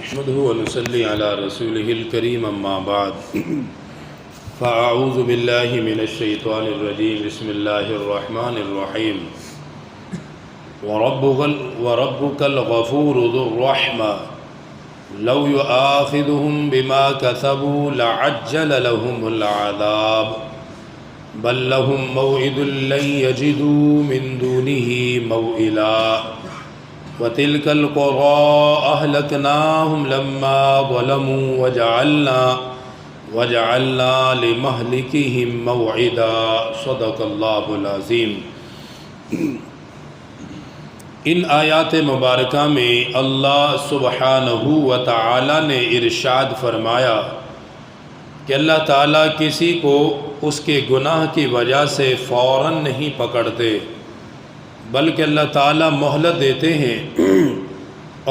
نحمده ونصلي على رسوله الكريم أما بعد فأعوذ بالله من الشيطان الرجيم بسم الله الرحمن الرحيم وربك الغفور ذو الرحمة لو يؤاخذهم بما كسبوا لعجل لهم العذاب بل لهم موعد لن يجدوا من دونه موئلا وَتِلْكَ الْقُرَىٰ أَهْلَكْنَاهُمْ لَمَّا ظَلَمُوا وَجَعَلْنَا لِمَهْلِكِهِمْ مَوْعِدًا صدق اللہ العظیم۔ ان آیات مبارکہ میں اللہ سبحانہ و تعالی نے ارشاد فرمایا کہ اللہ تعالیٰ کسی کو اس کے گناہ کی وجہ سے فوراً نہیں پکڑتے، بلکہ اللہ تعالیٰ مہلت دیتے ہیں،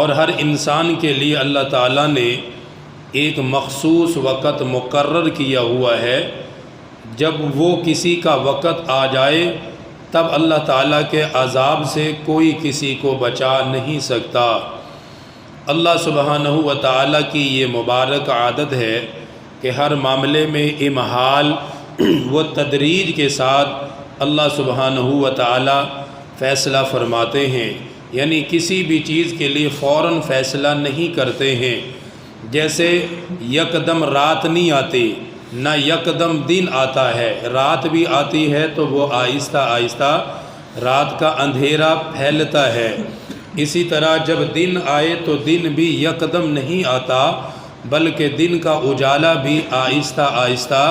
اور ہر انسان کے لیے اللہ تعالیٰ نے ایک مخصوص وقت مقرر کیا ہوا ہے۔ جب وہ کسی کا وقت آ جائے تب اللہ تعالیٰ کے عذاب سے کوئی کسی کو بچا نہیں سکتا۔ اللہ سبحانہ و تعالیٰ کی یہ مبارک عادت ہے کہ ہر معاملے میں امہال و تدریج کے ساتھ اللہ سبحانہ و تعالیٰ فیصلہ فرماتے ہیں، یعنی کسی بھی چیز کے لیے فوراً فیصلہ نہیں کرتے ہیں۔ جیسے یکدم رات نہیں آتی، نہ یکدم دن آتا ہے، رات بھی آتی ہے تو وہ آہستہ آہستہ رات کا اندھیرا پھیلتا ہے۔ اسی طرح جب دن آئے تو دن بھی یکدم نہیں آتا، بلکہ دن کا اجالا بھی آہستہ آہستہ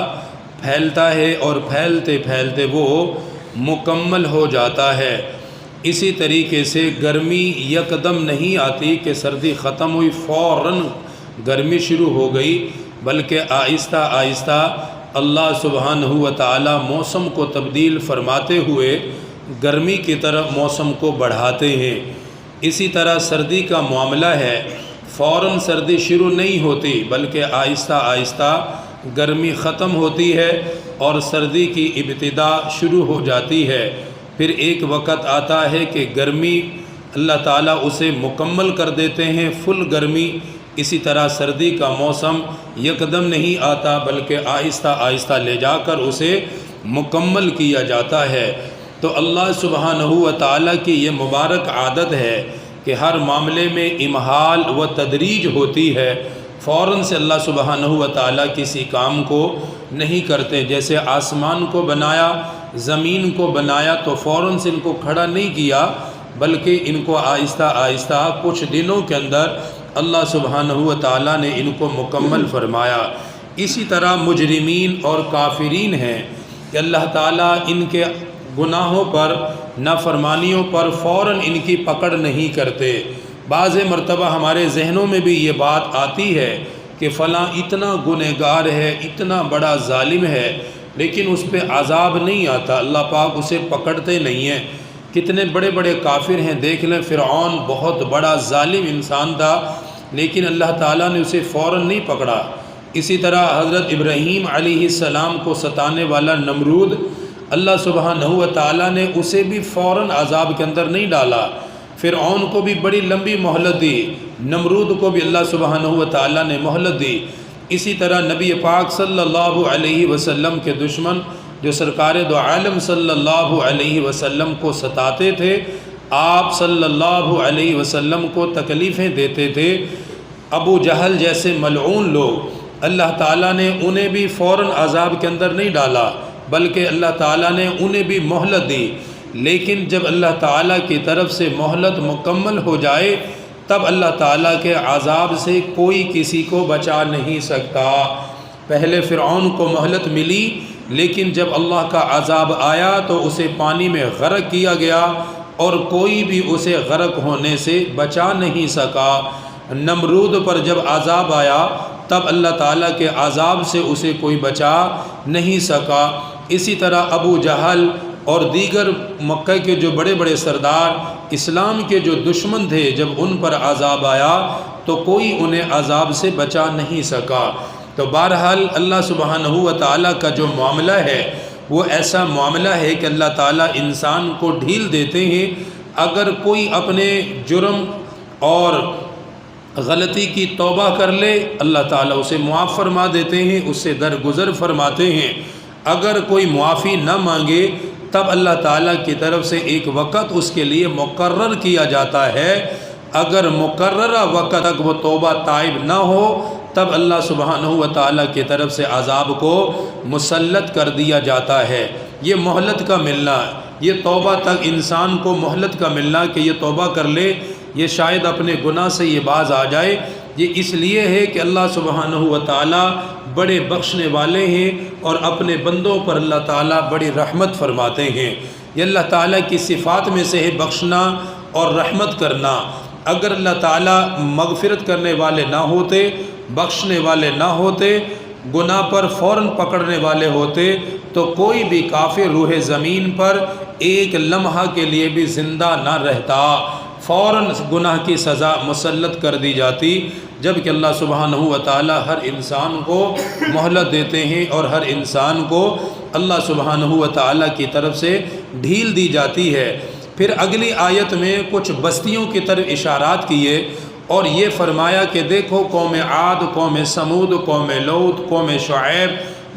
پھیلتا ہے، اور پھیلتے پھیلتے وہ مکمل ہو جاتا ہے۔ اسی طریقے سے گرمی یکدم نہیں آتی کہ سردی ختم ہوئی فوراً گرمی شروع ہو گئی، بلکہ آہستہ آہستہ اللہ سبحانہ و تعالی موسم کو تبدیل فرماتے ہوئے گرمی کی طرف موسم کو بڑھاتے ہیں۔ اسی طرح سردی کا معاملہ ہے، فوراً سردی شروع نہیں ہوتی، بلکہ آہستہ آہستہ گرمی ختم ہوتی ہے اور سردی کی ابتدا شروع ہو جاتی ہے۔ پھر ایک وقت آتا ہے کہ گرمی اللہ تعالیٰ اسے مکمل کر دیتے ہیں، فل گرمی۔ اسی طرح سردی کا موسم یکدم نہیں آتا، بلکہ آہستہ آہستہ لے جا کر اسے مکمل کیا جاتا ہے۔ تو اللہ سبحانہ و تعالیٰ کی یہ مبارک عادت ہے کہ ہر معاملے میں امہال و تدریج ہوتی ہے، فوراً سے اللہ سبحانہ و تعالیٰ کسی کام کو نہیں کرتے۔ جیسے آسمان کو بنایا، زمین کو بنایا تو فوراً سے ان کو کھڑا نہیں کیا، بلکہ ان کو آہستہ آہستہ کچھ دنوں کے اندر اللہ سبحانہ و تعالیٰ نے ان کو مکمل فرمایا۔ اسی طرح مجرمین اور کافرین ہیں کہ اللہ تعالیٰ ان کے گناہوں پر، نافرمانیوں پر فوراً ان کی پکڑ نہیں کرتے۔ بعض مرتبہ ہمارے ذہنوں میں بھی یہ بات آتی ہے کہ فلاں اتنا گنہگار ہے، اتنا بڑا ظالم ہے، لیکن اس پہ عذاب نہیں آتا، اللہ پاک اسے پکڑتے نہیں ہیں۔ کتنے بڑے بڑے کافر ہیں، دیکھ لیں فرعون بہت بڑا ظالم انسان تھا، لیکن اللہ تعالیٰ نے اسے فوراً نہیں پکڑا۔ اسی طرح حضرت ابراہیم علیہ السلام کو ستانے والا نمرود، اللہ سبحانہ و تعالیٰ نے اسے بھی فوراً عذاب کے اندر نہیں ڈالا۔ فرعون کو بھی بڑی لمبی مہلت دی، نمرود کو بھی اللہ سبحانہ و تعالیٰ نے مہلت دی۔ اسی طرح نبی پاک صلی اللہ علیہ وسلم کے دشمن جو سرکار دو عالم صلی اللہ علیہ وسلم کو ستاتے تھے، آپ صلی اللہ علیہ وسلم کو تکلیفیں دیتے تھے، ابو جہل جیسے ملعون لوگ، اللہ تعالیٰ نے انہیں بھی فوراً عذاب کے اندر نہیں ڈالا، بلکہ اللہ تعالیٰ نے انہیں بھی مہلت دی۔ لیکن جب اللہ تعالیٰ کی طرف سے مہلت مکمل ہو جائے تب اللہ تعالیٰ کے عذاب سے کوئی کسی کو بچا نہیں سکتا۔ پہلے فرعون کو مہلت ملی، لیکن جب اللہ کا عذاب آیا تو اسے پانی میں غرق کیا گیا، اور کوئی بھی اسے غرق ہونے سے بچا نہیں سکا۔ نمرود پر جب عذاب آیا تب اللہ تعالیٰ کے عذاب سے اسے کوئی بچا نہیں سکا۔ اسی طرح ابو جہل اور دیگر مکہ کے جو بڑے بڑے سردار، اسلام کے جو دشمن تھے، جب ان پر عذاب آیا تو کوئی انہیں عذاب سے بچا نہیں سکا۔ تو بہرحال اللہ سبحانہ و تعالیٰ کا جو معاملہ ہے وہ ایسا معاملہ ہے کہ اللہ تعالیٰ انسان کو ڈھیل دیتے ہیں۔ اگر کوئی اپنے جرم اور غلطی کی توبہ کر لے اللہ تعالیٰ اسے معاف فرما دیتے ہیں، اس سے درگزر فرماتے ہیں۔ اگر کوئی معافی نہ مانگے تب اللہ تعالیٰ کی طرف سے ایک وقت اس کے لیے مقرر کیا جاتا ہے، اگر مقررہ وقت تک وہ توبہ تائب نہ ہو تب اللہ سبحانہ و تعالیٰ کی طرف سے عذاب کو مسلط کر دیا جاتا ہے۔ یہ مہلت کا ملنا، یہ توبہ تک انسان کو مہلت کا ملنا کہ یہ توبہ کر لے، یہ شاید اپنے گناہ سے یہ باز آ جائے، یہ اس لیے ہے کہ اللہ سبحانہ و تعالیٰ بڑے بخشنے والے ہیں اور اپنے بندوں پر اللہ تعالیٰ بڑی رحمت فرماتے ہیں۔ یہ اللہ تعالیٰ کی صفات میں سے ہے بخشنا اور رحمت کرنا۔ اگر اللہ تعالیٰ مغفرت کرنے والے نہ ہوتے، بخشنے والے نہ ہوتے، گناہ پر فوراً پکڑنے والے ہوتے تو کوئی بھی کافر روح زمین پر ایک لمحہ کے لیے بھی زندہ نہ رہتا، فوراً گناہ کی سزا مسلط کر دی جاتی، جبکہ اللہ سبحانہ و تعالی ہر انسان کو مہلت دیتے ہیں اور ہر انسان کو اللہ سبحانہ و تعالی کی طرف سے ڈھیل دی جاتی ہے۔ پھر اگلی آیت میں کچھ بستیوں کی طرف اشارات کیے اور یہ فرمایا کہ دیکھو قوم عاد، قوم سمود، قوم لوط، قوم شعیب،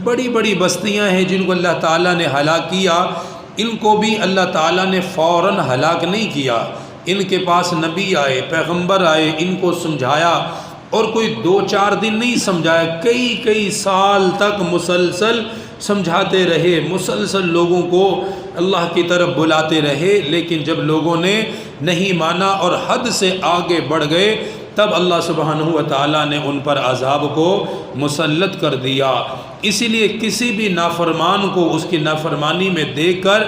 بڑی بڑی بستیاں ہیں جن کو اللہ تعالیٰ نے ہلاک کیا، ان کو بھی اللہ تعالیٰ نے فوراً ہلاک نہیں کیا، ان کے پاس نبی آئے، پیغمبر آئے، ان کو سمجھایا، اور کوئی 2-4 دن نہیں سمجھایا، کئی سال تک مسلسل سمجھاتے رہے، مسلسل لوگوں کو اللہ کی طرف بلاتے رہے، لیکن جب لوگوں نے نہیں مانا اور حد سے آگے بڑھ گئے تب اللہ سبحانہ و تعالیٰ نے ان پر عذاب کو مسلط کر دیا۔ اسی لیے کسی بھی نافرمان کو اس کی نافرمانی میں دیکھ کر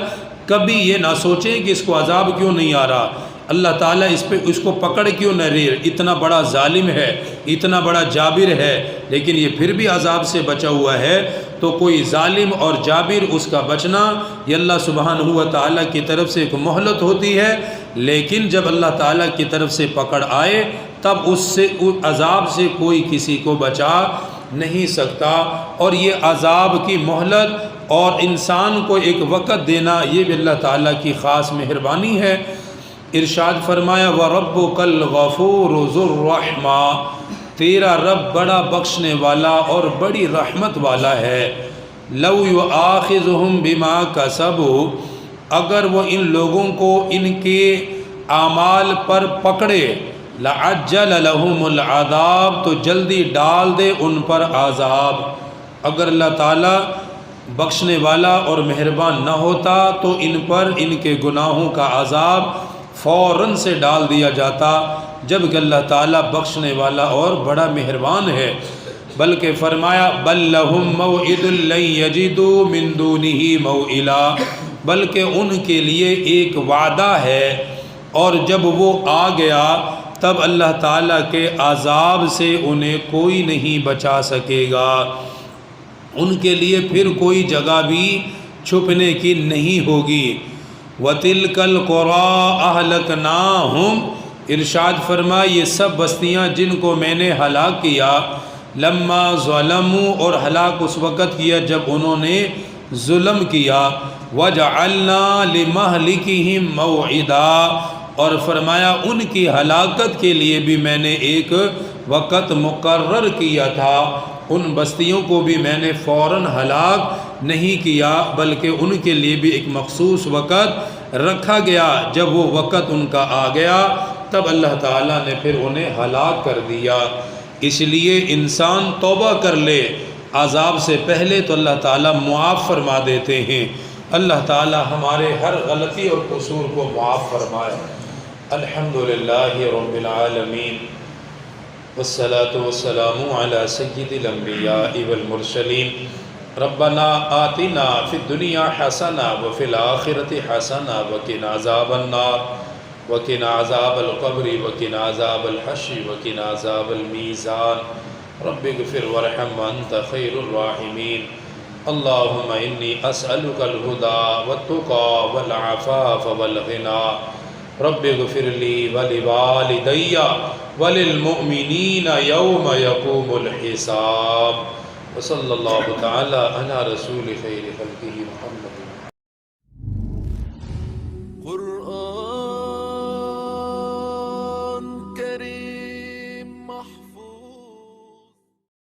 کبھی یہ نہ سوچیں کہ اس کو عذاب کیوں نہیں آ رہا، اللہ تعالیٰ اس کو پکڑ کیوں نہ رہی، اتنا بڑا ظالم ہے، اتنا بڑا جابر ہے، لیکن یہ پھر بھی عذاب سے بچا ہوا ہے۔ تو کوئی ظالم اور جابر اس کا بچنا یہ اللہ سبحانہ و تعالیٰ کی طرف سے ایک مہلت ہوتی ہے، لیکن جب اللہ تعالیٰ کی طرف سے پکڑ آئے تب اس عذاب سے کوئی کسی کو بچا نہیں سکتا۔ اور یہ عذاب کی مہلت اور انسان کو ایک وقت دینا یہ بھی اللہ تعالیٰ کی خاص مہربانی ہے۔ ارشاد فرمایا وَرَبُّكَ الْغَفُورُ ذُو الرَّحْمَةِ، تیرا رب بڑا بخشنے والا اور بڑی رحمت والا ہے۔ لَوْ يُؤَاخِذُهُمْ بِمَا كَسَبُوا، اگر وہ ان لوگوں کو ان کے اعمال پر پکڑے، لَعَجَّلَ لَهُمُ الْعَذَابَ، تو جلدی ڈال دے ان پر عذاب۔ اگر اللہ تعالیٰ بخشنے والا اور مہربان نہ ہوتا تو ان پر ان کے گناہوں کا عذاب فوراً سے ڈال دیا جاتا، جبکہ اللہ تعالیٰ بخشنے والا اور بڑا مہربان ہے۔ بلکہ فرمایا بل لہم موعد لن یجدوا من دونہ موئلا، بلکہ ان کے لیے ایک وعدہ ہے اور جب وہ آ گیا تب اللہ تعالیٰ کے عذاب سے انہیں کوئی نہیں بچا سکے گا، ان کے لیے پھر کوئی جگہ بھی چھپنے کی نہیں ہوگی۔ وَتِلْكَ الْقُرَىٰ أَهْلَكْنَاهُمْ، ارشاد فرما یہ سب بستیاں جن کو میں نے ہلاک کیا، لما ظلموا، اور ہلاک اس وقت کیا جب انہوں نے ظلم کیا، وَجَعَلْنَا لِمَهْلِكِهِمْ مَوْعِدًا، اور فرمایا ان کی ہلاکت کے لیے بھی میں نے ایک وقت مقرر کیا تھا، ان بستیوں کو بھی میں نے فوراً ہلاک نہیں کیا بلکہ ان کے لیے بھی ایک مخصوص وقت رکھا گیا، جب وہ وقت ان کا آ گیا تب اللہ تعالیٰ نے پھر انہیں ہلاک کر دیا۔ اس لیے انسان توبہ کر لے عذاب سے پہلے تو اللہ تعالیٰ معاف فرما دیتے ہیں۔ اللہ تعالیٰ ہمارے ہر غلطی اور قصور کو معاف فرمائے۔ الحمدللہ رب العالمین، والصلاة والسلام على سید الانبیاء والمرسلین۔ ربنا آتنا فی الدنیا حسنہ وفی الآخرۃ حسنہ وقنا عذاب النار وقنا عذاب القبر وقنا عذاب الحشر وقنا عذاب المیزان۔ رب اغفر وارحم وانت خیر الراحمین۔ اللہم انی اسألک الہدی والتقی والعفاف والغنی۔ رب اغفر لی ولوالدی وللمؤمنین یوم یقوم الحساب۔ وصلی اللہ تعالی علی رسول خیر خلقہ محمد۔